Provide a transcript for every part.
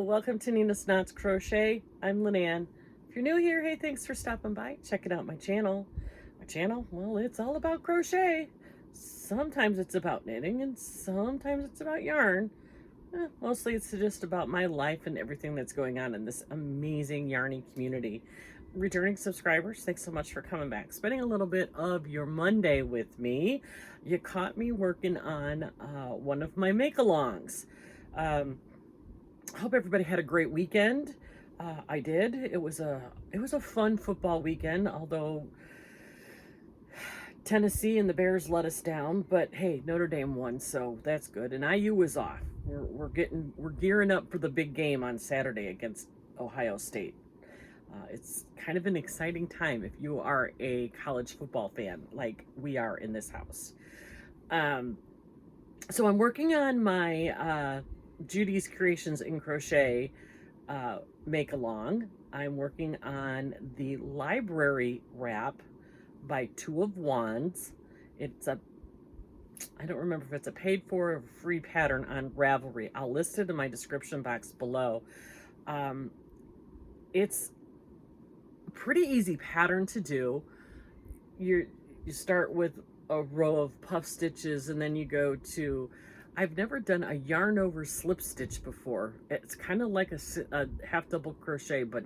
welcome to Nina's Knots Crochet. I'm Lynanne. If you're new here, hey, thanks for stopping by, checking out my channel. Well, it's all about crochet. Sometimes it's about knitting and sometimes it's about yarn. Mostly it's just about my life and everything that's going on in this amazing yarny community. Returning subscribers, thanks so much for coming back, spending a little bit of your Monday with me. You caught me working on one of my make-alongs. Hope everybody had a great weekend. I did. It was a fun football weekend, although Tennessee and the Bears let us down, but hey, Notre Dame won, so that's good. And IU was off. We're gearing up for the big game on Saturday against Ohio State. It's kind of an exciting time if you are a college football fan like we are in this house. So I'm working on my Judy's Creations in Crochet make along. I'm working on the library wrap by Two of Wands. It's a, I don't remember if it's a paid for or free pattern on Ravelry. I'll list it in my description box below. It's a pretty easy pattern to do. You start with a row of puff stitches and then you go to, I've never done a yarn over slip stitch before. It's kind of like a half double crochet, but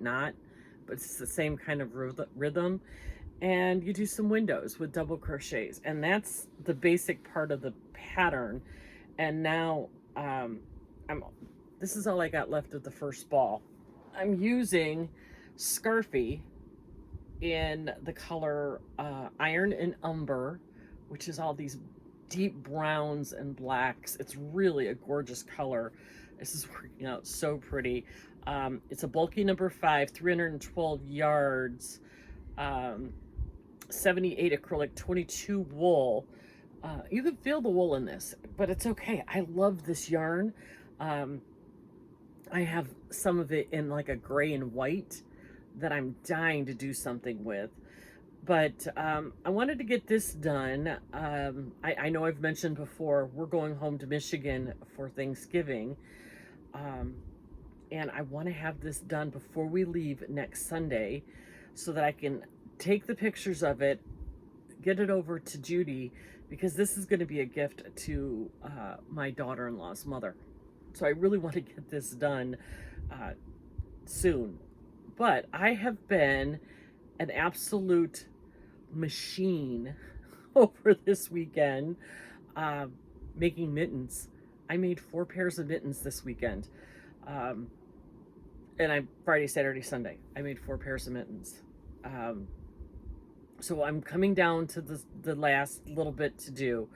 it's the same kind of rhythm. And you do some windows with double crochets, and that's the basic part of the pattern. And now this is all I got left of the first ball. I'm using Scarfy in the color Iron and Umber, which is all these deep browns and blacks. It's really a gorgeous color. This is working out so pretty. It's a bulky number 5, 312 yards, 78 acrylic, 22 wool. You can feel the wool in this, but it's okay. I love this yarn. I have some of it in like a gray and white that I'm dying to do something with. But I wanted to get this done. I know I've mentioned before, we're going home to Michigan for Thanksgiving. And I want to have this done before we leave next Sunday so that I can take the pictures of it, get it over to Judy, because this is going to be a gift to my daughter-in-law's mother. So I really want to get this done soon. But I have been an absolute machine over this weekend making mittens. I made 4 pairs of mittens this weekend. And Friday, Saturday, Sunday, I made 4 pairs of mittens. So I'm coming down to the last little bit to do.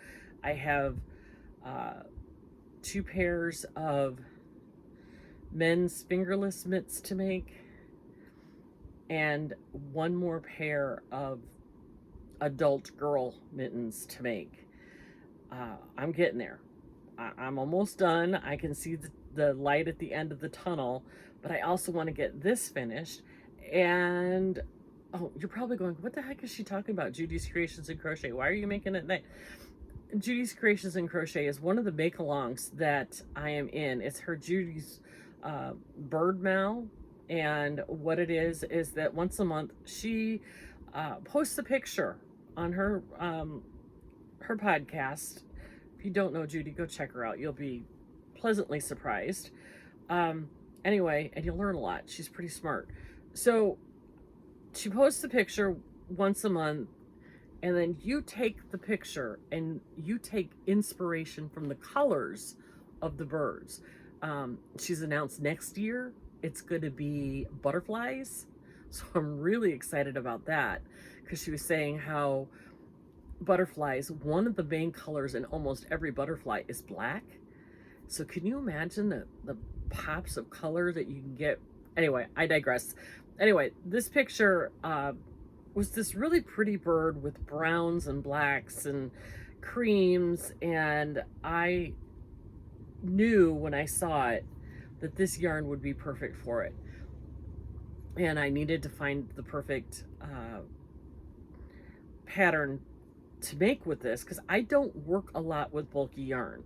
I have 2 pairs of men's fingerless mitts to make and 1 more pair of adult girl mittens to make. I'm getting there. I'm almost done. I can see the light at the end of the tunnel, but I also want to get this finished. And oh, you're probably going, what the heck is she talking about? Judy's Creations in Crochet. Why are you making it that? Judy's Creations in Crochet is one of the make-alongs that I am in. It's her Judy's bird mal. And what it is that once a month she posts a picture on her her podcast. If you don't know Judy, go check her out. You'll be pleasantly surprised. Anyway, and you'll learn a lot. She's pretty smart. So she posts a picture once a month, and then you take the picture and you take inspiration from the colors of the birds. She's announced next year it's going to be butterflies. So I'm really excited about that, because she was saying how butterflies, one of the main colors in almost every butterfly is black. So can you imagine the pops of color that you can get? Anyway, I digress. Anyway, this picture was this really pretty bird with browns and blacks and creams, and I knew when I saw it that this yarn would be perfect for it. And I needed to find the perfect pattern to make with this, because I don't work a lot with bulky yarn.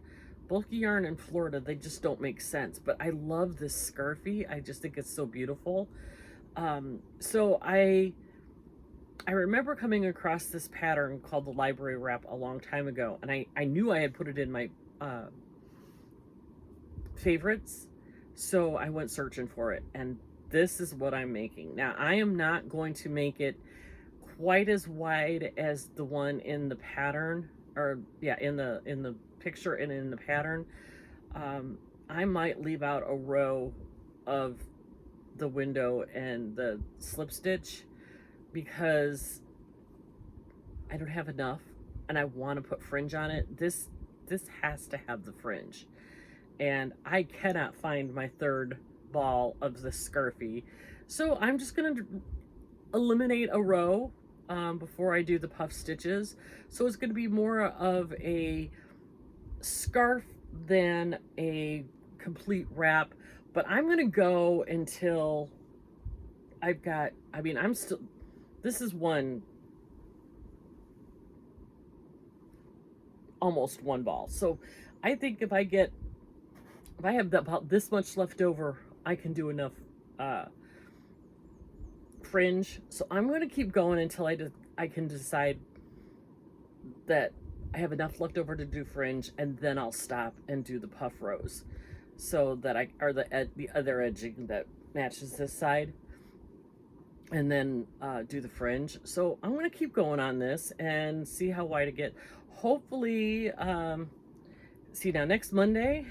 bulky yarn in Florida, they just don't make sense. But I love this scarfie. I just think it's so beautiful. So I remember coming across this pattern called the library wrap a long time ago, and I knew I had put it in my favorites, so I went searching for it, and this is what I'm making. Now, I am not going to make it quite as wide as the one in the pattern, or yeah, in the picture and in the pattern. I might leave out a row of the window and the slip stitch because I don't have enough and I want to put fringe on it. This has to have the fringe, and I cannot find my third ball of the scarfie, so I'm just gonna eliminate a row before I do the puff stitches. So it's going to be more of a scarf than a complete wrap, but I'm going to go until I've got, I mean, I'm still, this is almost one ball. So I think if I have about this much left over, I can do enough fringe. So I'm going to keep going until I can decide that I have enough left over to do fringe, and then I'll stop and do the puff rows, so that the other edging that matches this side, and then do the fringe. So I'm going to keep going on this and see how wide I get. Hopefully, see, now next Monday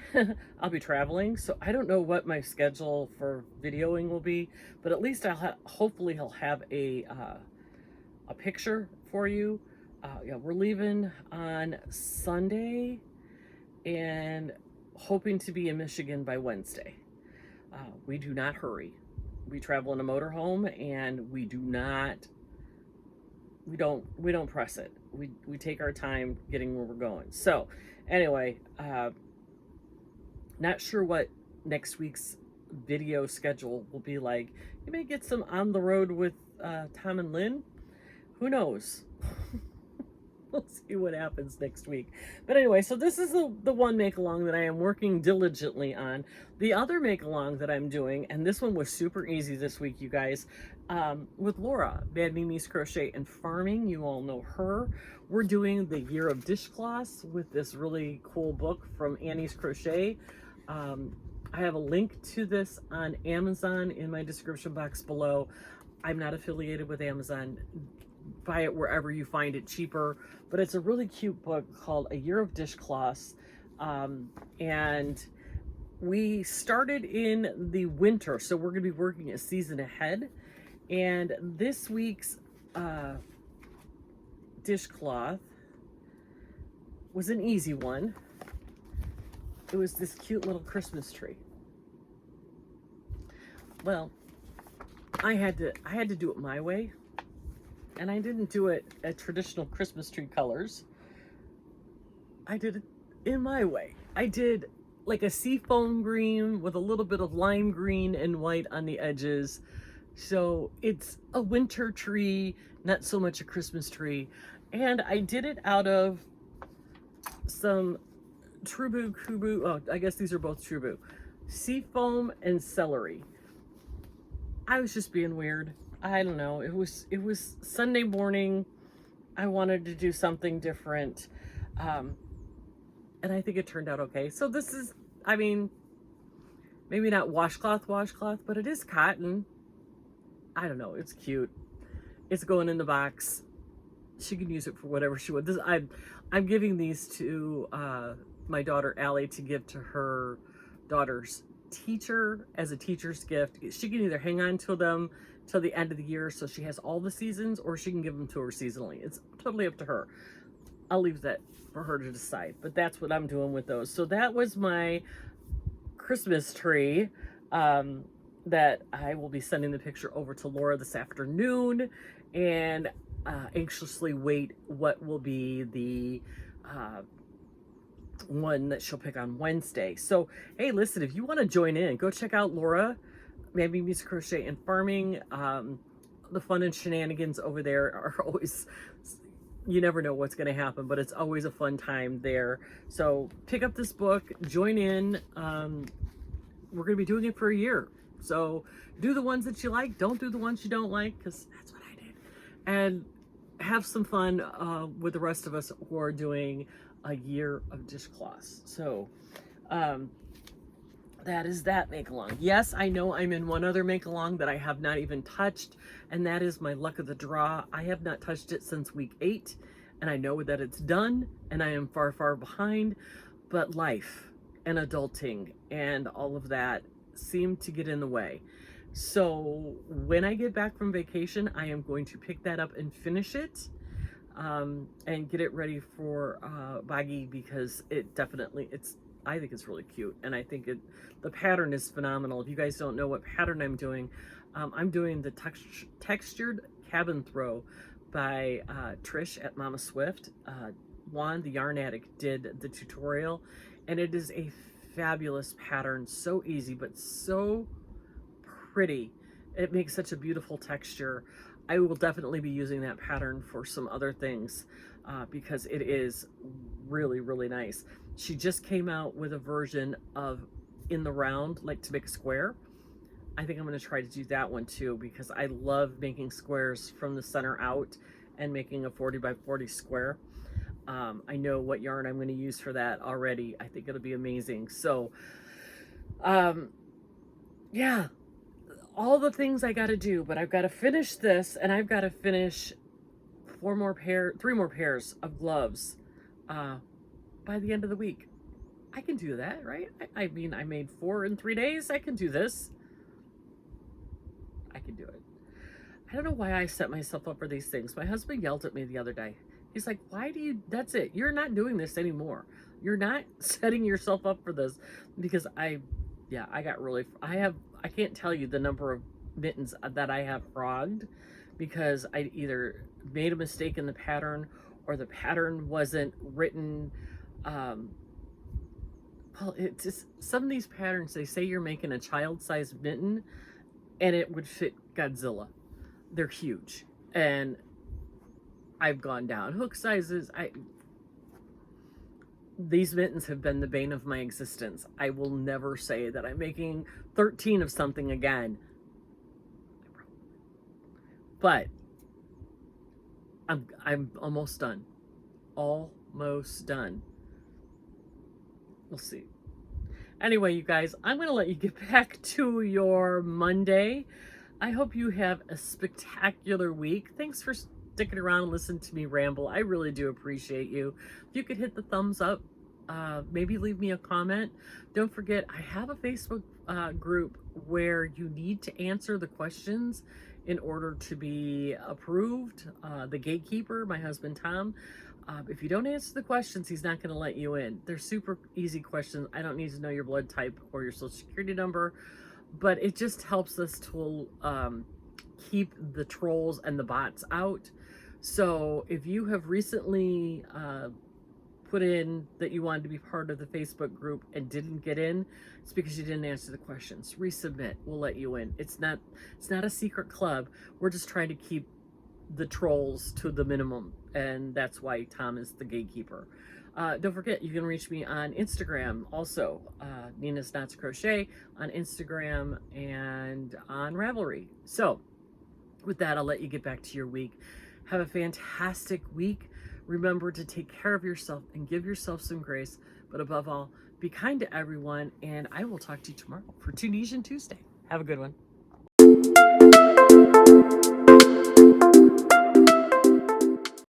I'll be traveling, so I don't know what my schedule for videoing will be, but at least hopefully I'll have a picture for you. Yeah, we're leaving on Sunday and hoping to be in Michigan by Wednesday. We do not hurry. We travel in a motorhome, and we don't press it. We take our time getting where we're going. So anyway, not sure what next week's video schedule will be like. You may get some on the road with Tom and Lynn. Who knows? We'll see what happens next week. But anyway, so this is the one make-along that I am working diligently on. The other make-along that I'm doing, and this one was super easy this week, you guys, with Laura, Bad Mimi's Crochet and Farming. You all know her. We're doing the Year of Dishcloths with this really cool book from Annie's Crochet. I have a link to this on Amazon in my description box below. I'm not affiliated with Amazon. Buy it wherever you find it cheaper, but it's a really cute book called A Year of Dishcloths, and we started in the winter, so we're going to be working a season ahead. And this week's dishcloth was an easy one. It was this cute little Christmas tree. Well, I had to do it my way. And I didn't do it at traditional Christmas tree colors. I did it in my way. I did like a seafoam green with a little bit of lime green and white on the edges. So it's a winter tree, not so much a Christmas tree. And I did it out of some Trubu Kubu, oh, I guess these are both Trubu, seafoam and celery. I was just being weird. I don't know. It was Sunday morning. I wanted to do something different. And I think it turned out okay. So this is, I mean, maybe not washcloth, but it is cotton. I don't know. It's cute. It's going in the box. She can use it for whatever she wants. I'm giving these to my daughter Allie to give to her daughter's teacher as a teacher's gift. She can either hang on to them till the end of the year so she has all the seasons, or she can give them to her seasonally. It's totally up to her. I'll leave that for her to decide, but that's what I'm doing with those. So that was my Christmas tree that I will be sending the picture over to Laura this afternoon, and anxiously wait what will be the one that she'll pick on Wednesday. So hey, listen, if you want to join in, go check out Laura, Bad Mimi's Crochet and Farming. The fun and shenanigans over there are always you never know what's going to happen, but it's always a fun time there. So pick up this book, join in. We're going to be doing it for a year. So do the ones that you like. Don't do the ones you don't like, because that's what I did. And have some fun with the rest of us who are doing a year of dishcloths. So that is that make along. Yes, I know I'm in one other make along that I have not even touched, and that is my luck of the draw. I have not touched it since week 8, and I know that it's done, and I am far, far behind, but life and adulting and all of that seem to get in the way. So when I get back from vacation, I am going to pick that up and finish it, and get it ready for BOGGY, because it definitely, I think it's really cute, and I think the pattern is phenomenal. If you guys don't know what pattern I'm doing the textured cabin throw by Trish at Mama Swift. Juan the Yarn Addict did the tutorial, and it is a fabulous pattern, so easy but so pretty. It makes such a beautiful texture. I will definitely be using that pattern for some other things because it is really, really nice. She just came out with a version of in the round, like to make a square. I think I'm going to try to do that one too, because I love making squares from the center out and making a 40 by 40 square. I know what yarn I'm going to use for that already. I think it'll be amazing. So, yeah, all the things I got to do, but I've got to finish this, and I've got to finish 3 more pairs of gloves by the end of the week. I can do that, right? I mean, I made 4 in 3 days. I can do this. I can do it. I don't know why I set myself up for these things. My husband yelled at me the other day. He's like, why do you, that's it. You're not doing this anymore. You're not setting yourself up for this, because I got really, I can't tell you the number of mittens that I have frogged because I either made a mistake in the pattern, or the pattern wasn't written. Well, it's just, some of these patterns, they say you're making a child-sized mitten and it would fit Godzilla. They're huge. And I've gone down hook sizes. These mittens have been the bane of my existence. I will never say that I'm making 13 of something again. But I'm almost done. Almost done. We'll see. Anyway, you guys, I'm going to let you get back to your Monday. I hope you have a spectacular week. Thanks for sticking around and listening to me ramble. I really do appreciate you. If you could hit the thumbs up, maybe leave me a comment. Don't forget, I have a Facebook group where you need to answer the questions in order to be approved. The gatekeeper, my husband Tom, if you don't answer the questions, he's not going to let you in. They're super easy questions. I don't need to know your blood type or your social security number, but it just helps us to keep the trolls and the bots out. So if you have recently put in that you wanted to be part of the Facebook group and didn't get in, it's because you didn't answer the questions. Resubmit. We'll let you in. It's not a secret club. We're just trying to keep the trolls to the minimum, and that's why Tom is the gatekeeper. Don't forget, you can reach me on Instagram also, ninas.knots.crochet on Instagram and on Ravelry. So with that, I'll let you get back to your week. Have a fantastic week. Remember to take care of yourself and give yourself some grace, but above all, be kind to everyone, and I will talk to you tomorrow for Tunisian Tuesday. Have a good one.